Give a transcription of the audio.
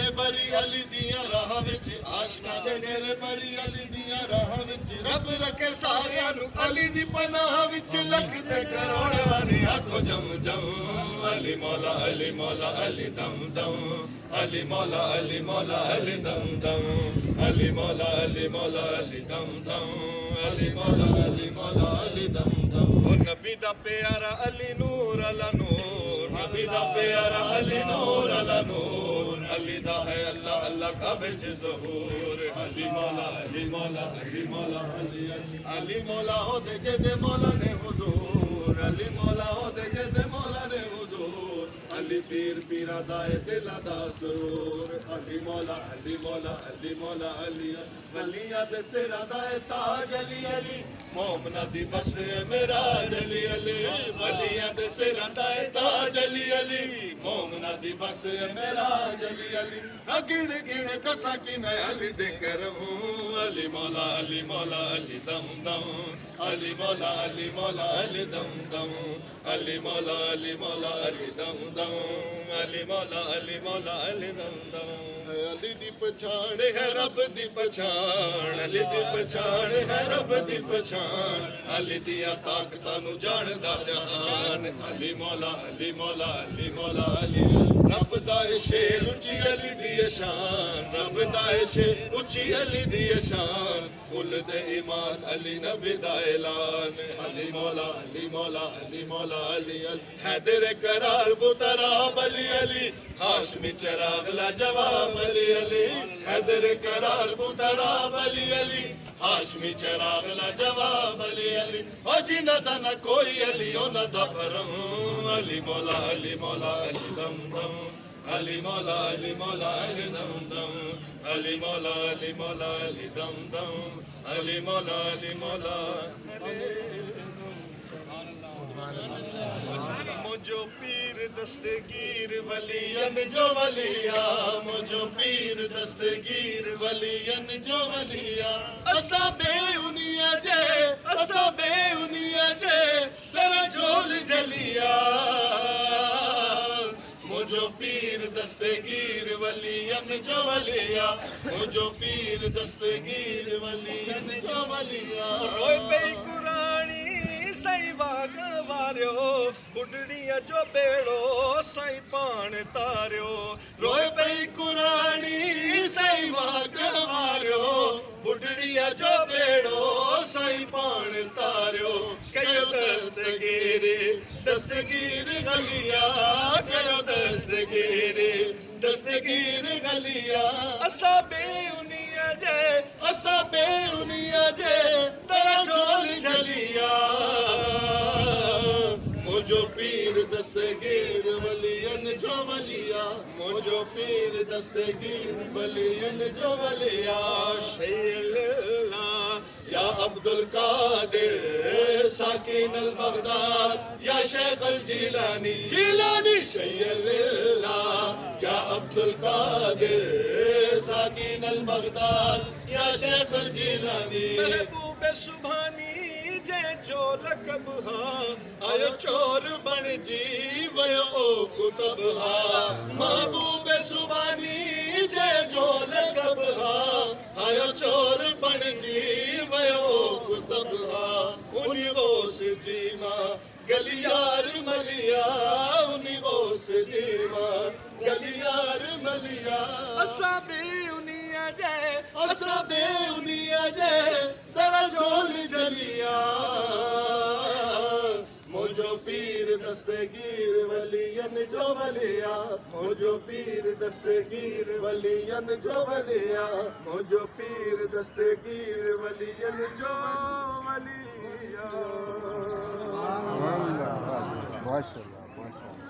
डेरे बरी अली दियां राह विच आशिकां दे डेरे बरी अली दियां राह विच रब रखे सारियां नू अली दी पनाह विच लख ते करोड़ वारी आखो जम जम अली मौला अली मौला अली दम दम अली मौला अली मौला अली दम दम अली मौला अली मौला अली दम दम अली मौला अली मौला अली दम दम ओ नबी दा प्यारा अली नूर अला नूर नबी दा प्यारा अली नूर अला नूर अली दा है अल्लाह अल्लाह का विच ज़हूर अली मौला अली मौला अली मौला अली अली मौला हो दे जे मौला ने हुजूर अली मौला हो दे जे मौला ने हुजूर अली पीर पीरा दाए दिला दा सुरूर अली मौला अली मौला अली मौला अली वलिया दे सिरा दाए ताज अली अली मोमना दी बस मेरा अली अली वलिया दे सिरा दाए ताज अली अली मोमना दी बस मेरा अली अली गिण गिण दसा कि मैं अली दे करमूं अली मौला अली मौला अली दम दम अली मौला अली मौला अली दम दम अली मौला अली मौला अली दम दम अली मौला अली मौला अली दम दम अली दी पछाण है रब दी पछाण अली दी पछाण है रब दी पछाण अली दिया ताकतां नू जानदा जहान अली मौला अली मौला अली मौला अली रब दा शेर उची अली दी शान रब दा शेर उची अली दी शान कुल दे ईमान अली नबी दा ऐलान अली मौला अली मौला अली मौला अली हैदर करार बुतरा अली अली हाशमी चराग ला जवाब अली अली हैदर करार बुतरा अली अली हाशमी चराग ला जवाब अली अली ओ जिना दा ना कोई अली ओना दा भरम अली मौला अली मौला अली दम दम अली मौला अली मौला अली दम दम अली मौला अली मौला अली दम दम अली मौला अली मौला मुझो पीर दस्तगीर वलियन जो वलिया मुझो पीर दस्तगीर वलियन जो वलिया असा बेउनिया जे तेरा झोल जलिया मुझो पीर दस्तगीर वलियन जो वलिया मुझो पीर दस्तगीर वलियन जो वलिया रोए पे कुरानी सही वाग वारियो बुढ़ड़िया जो बेड़ो सही पान तारियो रोए पई कुरानी सही वाग वारियो बुढ़ड़िया जो बेड़ो सही पान तारियो कयो दस्तगीर गलिया कयो दस्तगीर गलिया असा बेउनिया जे तेरा झोल जलिया मुझो पीर दस्तगीर वलियन जो वलिया मुझो पीर दस्तगीर वलियन जो वलिया शैल्ला या अब्दुल कादिर साकिन अल बगदाद या शेख अल जिलानी जिलानी शैल्ला या अब्दुल कादिर साकिन अल बगदाद या शेख अल जिलानी महबूब सुभानी जे जो लकब हा आयो चोर बन जी वयो ओ कुतब हा महबूब सुबानी जे जो लकब हा आयो चोर बन जी वयो ओ कुतब हा उन गोस जीमा गलियार मलिया उन गोस जीमा गलियार मलिया असा बेउनिया जे तेरा झोल जलिया मुझो पीर दस्तगीर वलियन जो वलिया मुझो पीर दस्तगीर वलियन जो वलिया मुझो पीर दस्तगीर वलियन जो वलिया माशाअल्लाह माशाअल्लाह